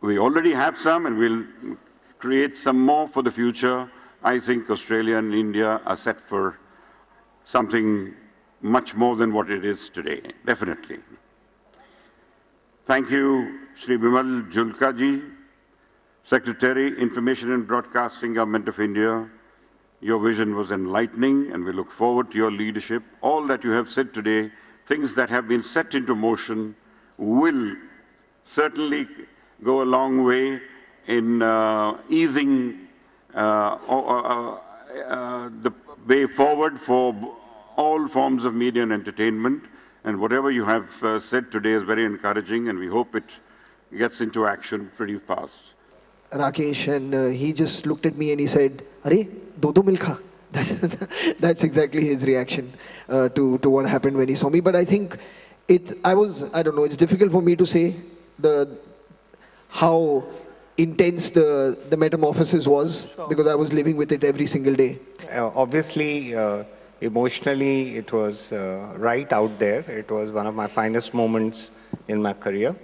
We already have some and we'll create some more for the future. I think Australia and India are set for something much more than what it is today, definitely. Thank you, Shri Bimal Julka ji, Secretary, Information and Broadcasting, Government of India. Your vision was enlightening and we look forward to your leadership. All that you have said today, things that have been set into motion, will certainly go a long way in easing the way forward for all forms of media and entertainment. And whatever you have said today is very encouraging, and we hope it gets into action pretty fast. Rakesh, and he just looked at me and he said, "Are, do milkha." That's exactly his reaction to what happened when he saw me. But I think I don't know, it's difficult for me to say how intense the metamorphosis was, because I was living with it every single day. Obviously, emotionally, it was right out there. It was one of my finest moments in my career.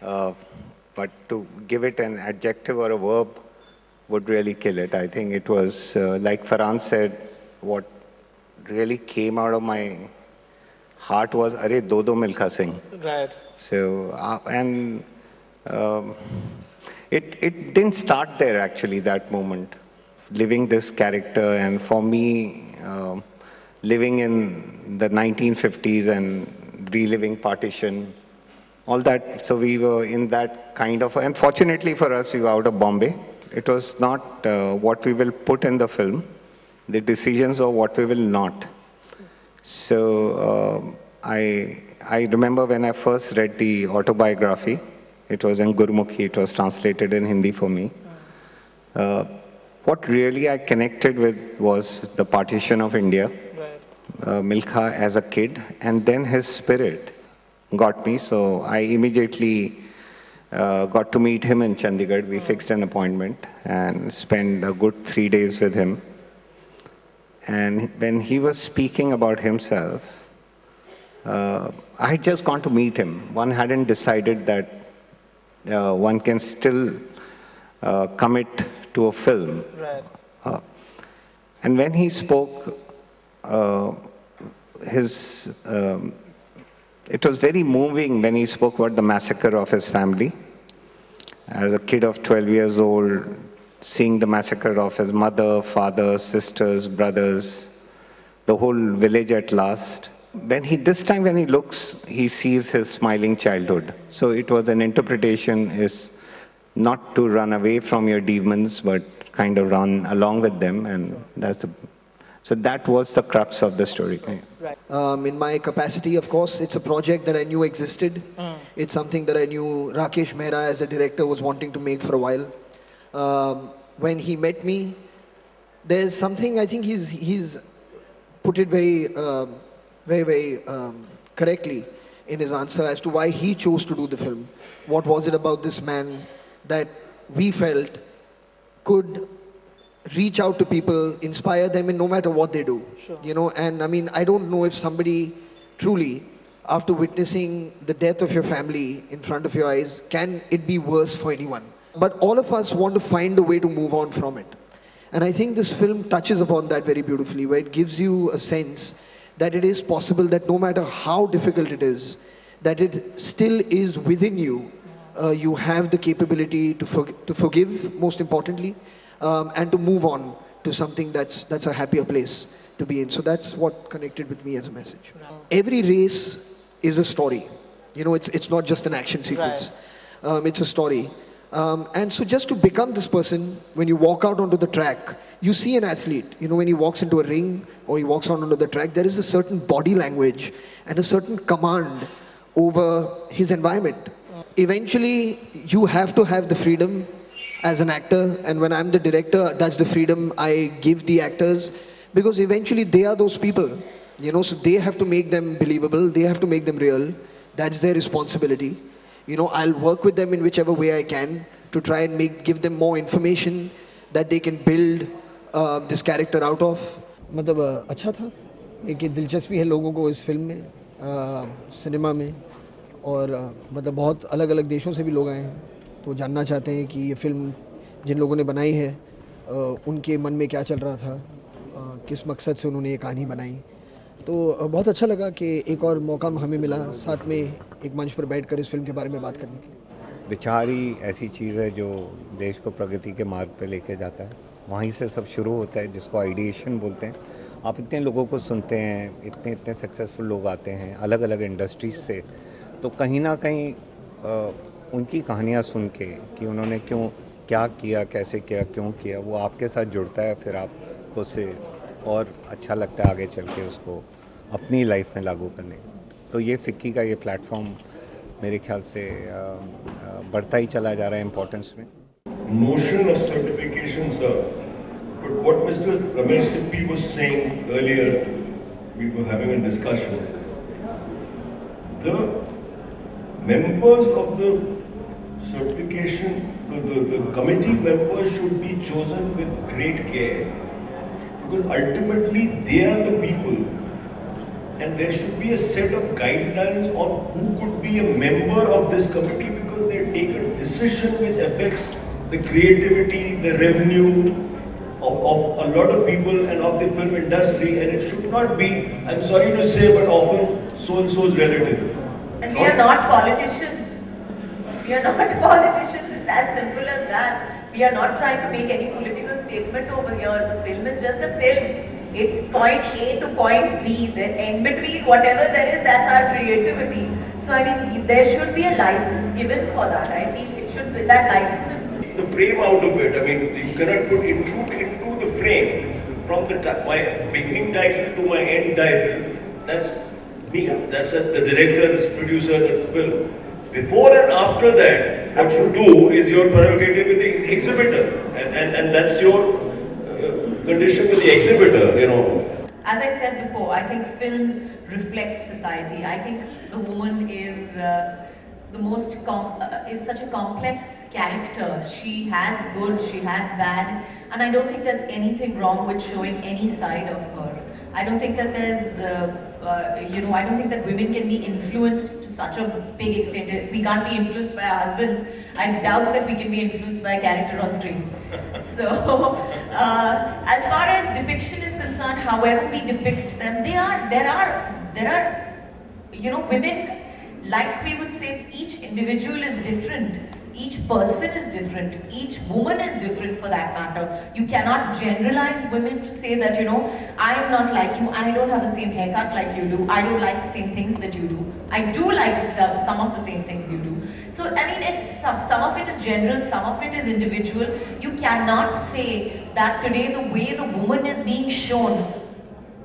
But to give it an adjective or a verb would really kill it. I think it was, like Farhan said, what really came out of my heart was, "Are, do milkha sing." Right. So, it didn't start there actually, that moment. Living this character, and for me, living in the 1950s and reliving partition, all that. So we were in that kind of, and fortunately for us, we were out of Bombay. It was not what we will put in the film, the decisions of what we will not. So I remember when I first read the autobiography, it was in Gurmukhi, it was translated in Hindi for me. What really I connected with was the partition of India, Milkha as a kid, and then his spirit got me. So I immediately got to meet him in Chandigarh. We fixed an appointment and spent a good 3 days with him. And when he was speaking about himself, I had just gone to meet him. One hadn't decided that one can still commit to a film. Right. And when he spoke, it was very moving when he spoke about the massacre of his family. As a kid of 12 years old, seeing the massacre of his mother, father, sisters, brothers, the whole village at last. This time when he looks, he sees his smiling childhood. So it was an interpretation, is not to run away from your demons, but kind of run along with them, and so that was the crux of the story. Right. In my capacity, of course, it's a project that I knew existed. It's something that I knew Rakesh Mehra as a director was wanting to make for a while. When he met me, there's something, I think he's put it very correctly in his answer as to why he chose to do the film. What was it about this man that we felt could reach out to people, inspire them in no matter what they do. Sure. You know, and I mean, I don't know if somebody truly, after witnessing the death of your family in front of your eyes, can it be worse for anyone? But all of us want to find a way to move on from it. And I think this film touches upon that very beautifully, where it gives you a sense that it is possible that no matter how difficult it is, that it still is within you. You have the capability to forgive, most importantly, and to move on to something that's a happier place to be in. So that's what connected with me as a message. Every race is a story. You know, it's not just an action sequence. It's a story. And so just to become this person, when you walk out onto the track, you see an athlete. You know, when he walks into a ring or he walks out onto the track, there is a certain body language and a certain command over his environment. Eventually, you have to have the freedom as an actor, and when I'm the director, that's the freedom I give the actors, because eventually they are those people, you know, so they have to make them believable, they have to make them real. That's their responsibility. You know, I'll work with them in whichever way I can to try and give them more information that they can build this character out of. मतलब अच्छा था, एक दिलचस्पी है लोगों को इस film में, सिनेमा में, और मतलब बहुत अलग अलग देशों से भी लोग आए हैं, तो जानना चाहते हैं कि ये फिल्म जिन लोगों ने बनाई है उनके मन में क्या चल रहा था, किस मकसद से उन्होंने ये कहानी बनाई। तो बहुत अच्छा लगा कि एक और मौका हमें मिला साथ में एक मंच पर बैठकर इस फिल्म के बारे में बात करने के लिए। विचार ही ऐसी चीज़ है जो देश को प्रगति के मार्ग पे लेके जाता है। वहीं से सब शुरू होता है, जिसको आइडिएशन बोलते हैं। आप इतने लोगों को सुनते हैं, इतने इतने सक्सेसफुल लोग आते हैं अलग अलग इंडस्ट्रीज से, तो कहीं ना कहीं उनकी कहानियाँ सुन के कि उन्होंने क्यों क्या किया, कैसे किया, क्यों किया, वो आपके साथ जुड़ता है। फिर आपको उससे और अच्छा लगता है आगे चल के उसको अपनी लाइफ में लागू करने। तो ये फिक्की का ये प्लेटफॉर्म मेरे ख्याल से बढ़ता ही चला जा रहा है इम्पोर्टेंस में। Notion of certification, sir. But what Mr. Ramesh Sippy was saying earlier, we were having a discussion. The members of the certification, the committee members should be chosen with great care, because ultimately they are the people, and there should be a set of guidelines on who could be a member of this committee, because they take a decision which affects the creativity, the revenue of a lot of people and of the film industry, and it should not be, I'm sorry to say, but often so-and-so's relative. And we are not politicians. We are not politicians. It's as simple as that. We are not trying to make any political statement over here. The film is just a film. It's point A to point B. The in between, whatever there is, that's our creativity. So I mean, there should be a license given for that. I feel it should be that license. The frame out of it. I mean, you cannot put intrude into the frame from my beginning title to my end title. That's me. That's the director, the producer, that's the film. Before and after that, what you do is your prerogative with the exhibitor, and that's your condition with the exhibitor, you know. As I said before, I think films reflect society. I think the woman is is such a complex character. She has good, she has bad, and I don't think there's anything wrong with showing any side of her. I don't think that there's, I don't think that women can be influenced to such a big extent. We can't be influenced by our husbands. I doubt that we can be influenced by a character on screen. So, as far as depiction is concerned, however we depict them, there are, women, like we would say, each individual is different. Each person is different. Each woman is different for that matter. You cannot generalize women to say that, I am not like you, I don't have the same haircut like you do, I don't like the same things that you do. I do like some of the same things you do. So, I mean, some of it is general, some of it is individual. You cannot say that today the way the woman is being shown,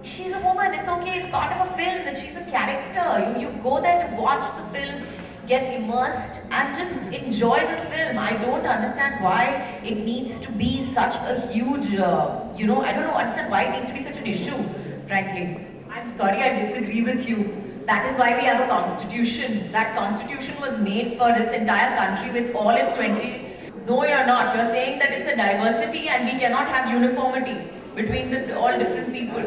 she's a woman, it's okay, it's part of a film, and she's a character. You go there to watch the film, get immersed and just enjoy the film. I don't understand why it needs to be such a huge, I don't understand why it needs to be such an issue, frankly. I'm sorry, I disagree with you. That is why we have a constitution. That constitution was made for this entire country with all its 20... No, you're not. You're saying that it's a diversity and we cannot have uniformity between all different people.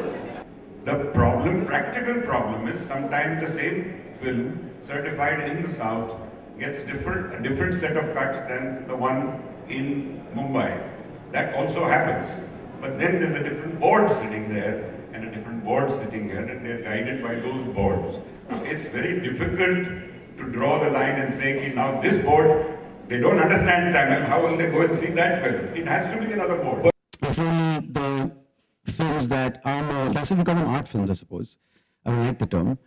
The practical problem is sometimes the same film certified in the South gets a different set of cuts than the one in Mumbai. That also happens. But then there's a different board sitting there and a different board sitting here, and they're guided by those boards. It's very difficult to draw the line and say, now this board, they don't understand Tamil, how will they go and see that film? It has to be another board. The films that are more, that's what we call them art films, I suppose. I don't like the term.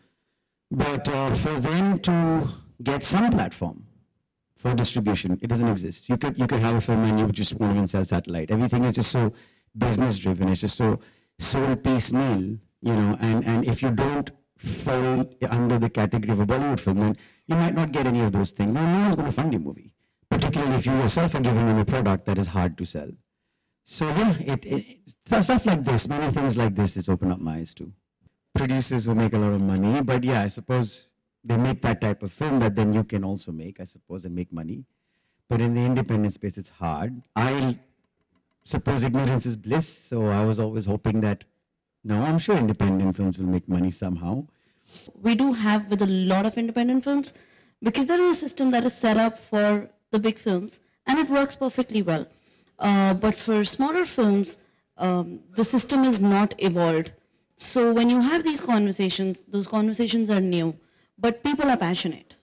But for them to get some platform for distribution, it doesn't exist. You could have a film and you just won't even sell satellite. Everything is just so business driven. It's just so piecemeal, and if you don't fall under the category of a Bollywood film, then you might not get any of those things. No one's going to fund your movie, particularly if you yourself are giving them a product that is hard to sell. So yeah, stuff like this, many things like this, it's opened up my eyes too. Producers will make a lot of money, but yeah, I suppose they make that type of film that then you can also make, I suppose, and make money. But in the independent space, it's hard. I suppose ignorance is bliss, so I was always hoping that, no, I'm sure independent films will make money somehow. We do have with a lot of independent films, because there is a system that is set up for the big films, and it works perfectly well. But for smaller films, the system is not evolved. So when you have these conversations, those conversations are new, but people are passionate,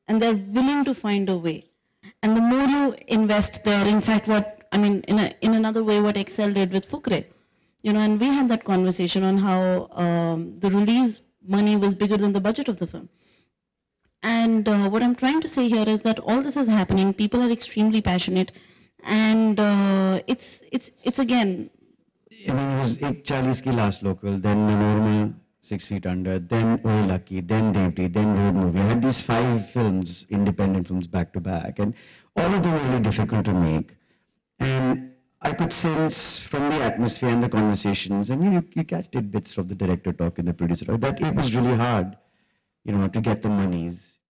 and they're willing to find a way. And the more you invest there, in fact, in another way, what Excel did with Fukre, and we had that conversation on how the release money was bigger than the budget of the film. And what I'm trying to say here is that all this is happening, people are extremely passionate, and it's again... I mean, it was Ek Chalis Ki Last Local, then the normal 6 Feet Under, then Oh Lucky, then Devdi, then Road Movie. I had these 5 films, independent films, back to back, and all of them were really difficult to make. And I could sense from the atmosphere and the conversations, and you catch tidbits from the director talking, the producer, that it was really hard, to get the monies.